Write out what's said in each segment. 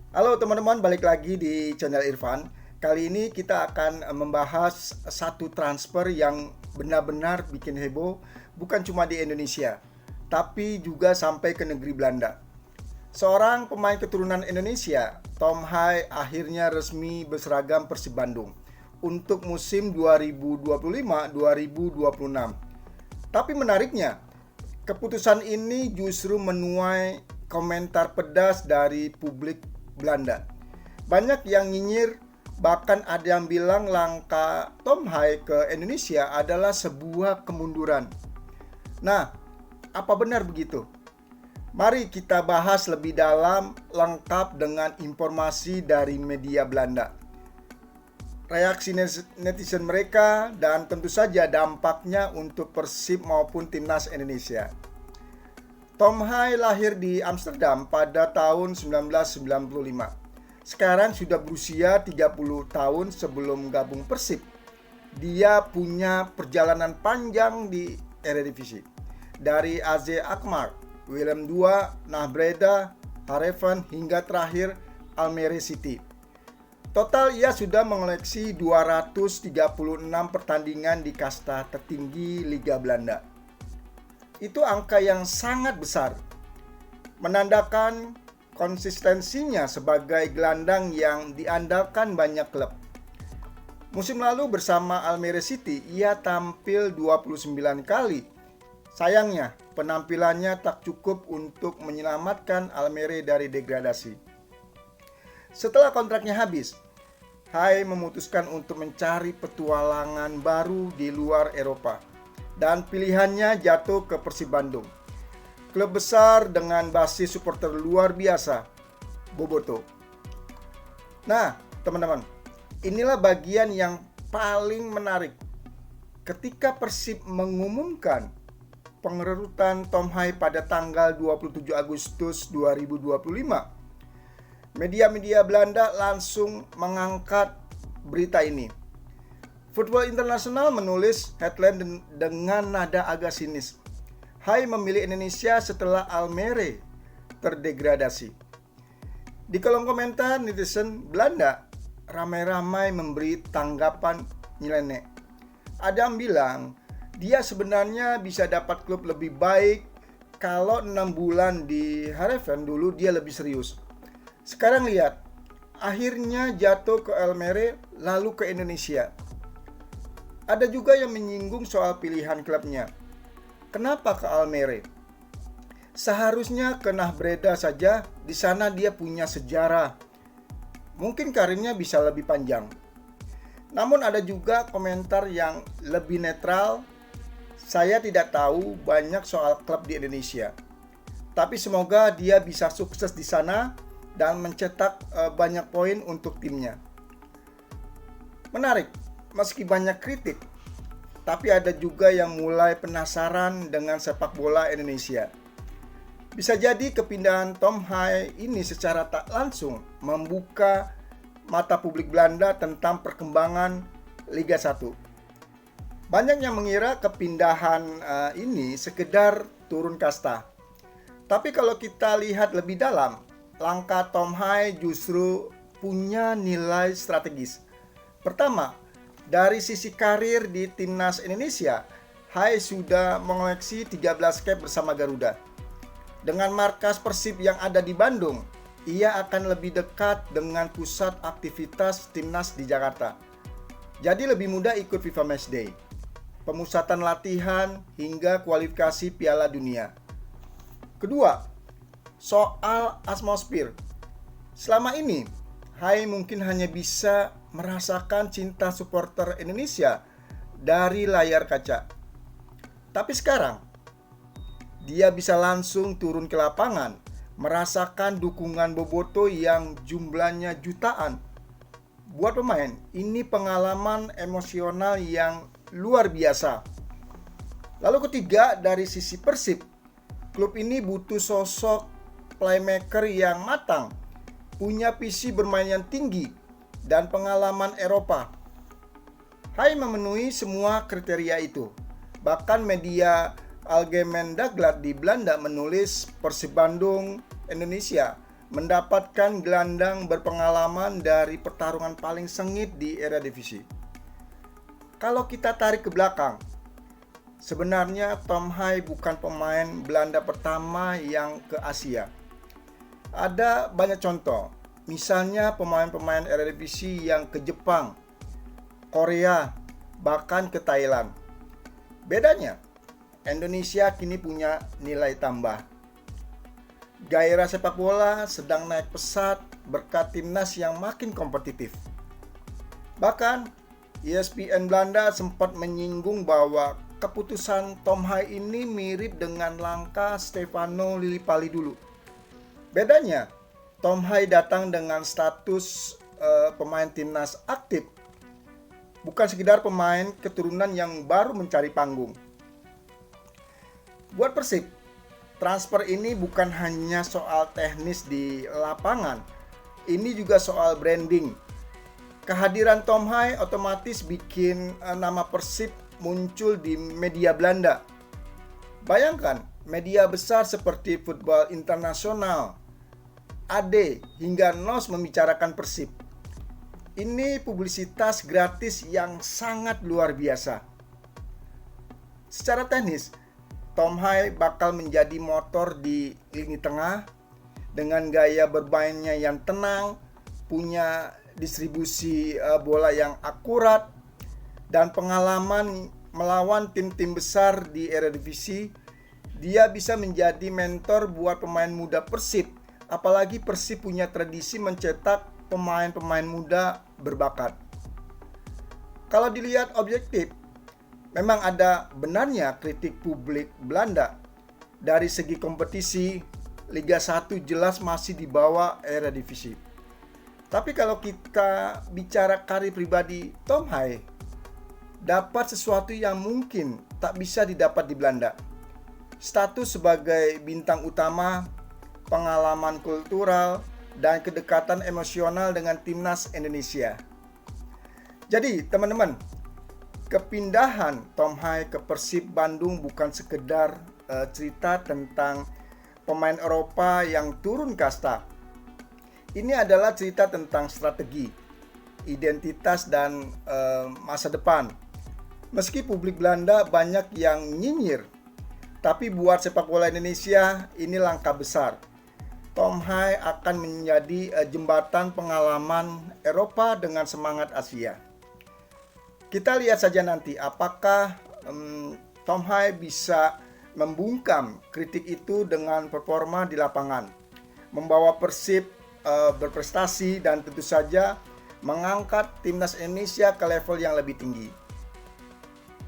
Halo teman-teman, balik lagi di channel Irfan. Kali ini kita akan membahas satu transfer yang benar-benar bikin heboh, bukan cuma di Indonesia, tapi juga sampai ke negeri Belanda. Seorang pemain keturunan Indonesia, Tom Hai, akhirnya resmi berseragam Persib Bandung untuk musim 2025-2026. Tapi menariknya, keputusan ini justru menuai komentar pedas dari publik Belanda. Banyak yang nyinyir, bahkan ada yang bilang langkah Tom Hai ke Indonesia adalah sebuah kemunduran. Nah, apa benar begitu? Mari kita bahas lebih dalam, lengkap dengan informasi dari media Belanda, reaksi netizen mereka, dan tentu saja dampaknya untuk Persib maupun timnas Indonesia. Tom Hai lahir di Amsterdam pada tahun 1995. Sekarang sudah berusia 30 tahun sebelum gabung Persib. Dia punya perjalanan panjang di Eredivisie. Dari AZ Alkmaar, Willem II, Breda, Heerenveen hingga terakhir Almere City. Total ia sudah mengoleksi 236 pertandingan di kasta tertinggi Liga Belanda. Itu angka yang sangat besar, menandakan konsistensinya sebagai gelandang yang diandalkan banyak klub. Musim lalu bersama Almere City, ia tampil 29 kali. Sayangnya, penampilannya tak cukup untuk menyelamatkan Almere dari degradasi. Setelah kontraknya habis, Hai memutuskan untuk mencari petualangan baru di luar Eropa, dan pilihannya jatuh ke Persib Bandung, klub besar dengan basis supporter luar biasa, Boboto. Nah, teman-teman, inilah bagian yang paling menarik. Ketika Persib mengumumkan pengrekrutan Tom Hai pada tanggal 27 Agustus 2025, media-media Belanda langsung mengangkat berita ini. Football International menulis headline dengan nada agak sinis. Hai memilih Indonesia setelah Almere terdegradasi. Di kolom komentar, netizen Belanda ramai-ramai memberi tanggapan nyeleneh. Ada yang bilang, dia sebenarnya bisa dapat klub lebih baik kalau 6 bulan di Heerenveen dulu dia lebih serius. Sekarang lihat, akhirnya jatuh ke Almere lalu ke Indonesia. Ada juga yang menyinggung soal pilihan klubnya. Kenapa ke Almere? Seharusnya ke Breda saja, di sana dia punya sejarah. Mungkin karirnya bisa lebih panjang. Namun ada juga komentar yang lebih netral. Saya tidak tahu banyak soal klub di Indonesia. Tapi semoga dia bisa sukses di sana dan mencetak banyak poin untuk timnya. Menarik, meski banyak kritik, tapi ada juga yang mulai penasaran dengan sepak bola Indonesia. Bisa jadi kepindahan Tom Hai ini secara tak langsung membuka mata publik Belanda tentang perkembangan Liga 1. Banyak yang mengira kepindahan ini sekedar turun kasta. Tapi kalau kita lihat lebih dalam, langkah Tom Hai justru punya nilai strategis. Pertama, dari sisi karir di timnas Indonesia, Hai sudah mengoleksi 13 cap bersama Garuda. Dengan markas Persib yang ada di Bandung, ia akan lebih dekat dengan pusat aktivitas timnas di Jakarta. Jadi lebih mudah ikut FIFA Matchday, pemusatan latihan hingga kualifikasi Piala Dunia. Kedua, soal atmosfer. Selama ini, Hai mungkin hanya bisa merasakan cinta supporter Indonesia dari layar kaca. Tapi sekarang, dia bisa langsung turun ke lapangan, merasakan dukungan Boboto yang jumlahnya jutaan. Buat pemain, ini pengalaman emosional yang luar biasa. Lalu ketiga, dari sisi Persib, klub ini butuh sosok playmaker yang matang, punya visi bermain yang tinggi, dan pengalaman Eropa. Hai memenuhi semua kriteria itu. Bahkan media Algemeen Dagblad di Belanda menulis Persib Bandung Indonesia mendapatkan gelandang berpengalaman dari pertarungan paling sengit di Eredivisie. Kalau kita tarik ke belakang, sebenarnya Tom Haaij bukan pemain Belanda pertama yang ke Asia. Ada banyak contoh, misalnya pemain-pemain Eredivisie yang ke Jepang, Korea, bahkan ke Thailand. Bedanya, Indonesia kini punya nilai tambah. Gairah sepak bola sedang naik pesat berkat timnas yang makin kompetitif. Bahkan, ESPN Belanda sempat menyinggung bahwa keputusan Tom Haaij ini mirip dengan langkah Stefano Lillipali dulu. Bedanya, Tom Haaij datang dengan status pemain timnas aktif, bukan sekedar pemain keturunan yang baru mencari panggung. Buat Persib, transfer ini bukan hanya soal teknis di lapangan, ini juga soal branding. Kehadiran Tom Haaij otomatis bikin nama Persib muncul di media Belanda. Bayangkan, media besar seperti Voetbal Internasional, AD, hingga NOS membicarakan Persib. Ini publisitas gratis yang sangat luar biasa. Secara teknis, Tom Haaij bakal menjadi motor di lini tengah dengan gaya bermainnya yang tenang, punya distribusi bola yang akurat, dan pengalaman melawan tim-tim besar di Eredivisie. Dia bisa menjadi mentor buat pemain muda Persib, apalagi Persib punya tradisi mencetak pemain-pemain muda berbakat. Kalau dilihat objektif, memang ada benarnya kritik publik Belanda. Dari segi kompetisi, Liga 1 jelas masih di bawah Eredivisie. Tapi kalau kita bicara karir pribadi Tom Haaij, dapat sesuatu yang mungkin tak bisa didapat di Belanda. Status sebagai bintang utama, pengalaman kultural, dan kedekatan emosional dengan timnas Indonesia. Jadi, teman-teman, kepindahan Tom Haaij ke Persib Bandung bukan sekedar cerita tentang pemain Eropa yang turun kasta. Ini adalah cerita tentang strategi, identitas, dan masa depan. Meski publik Belanda banyak yang nyinyir, tapi buat sepak bola Indonesia ini langkah besar. Tom Haaij akan menjadi jembatan pengalaman Eropa dengan semangat Asia. Kita lihat saja nanti apakah Tom Haaij bisa membungkam kritik itu dengan performa di lapangan, membawa Persib berprestasi, dan tentu saja mengangkat timnas Indonesia ke level yang lebih tinggi.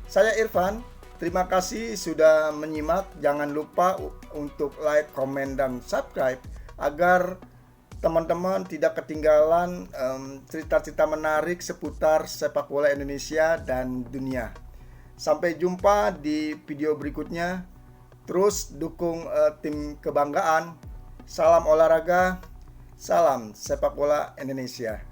Saya Irfan, terima kasih sudah menyimak. Jangan lupa untuk like, komen, dan subscribe agar teman-teman tidak ketinggalan cerita-cerita menarik seputar sepak bola Indonesia dan dunia. Sampai jumpa di video berikutnya. Terus dukung tim kebanggaan. Salam olahraga, salam sepak bola Indonesia.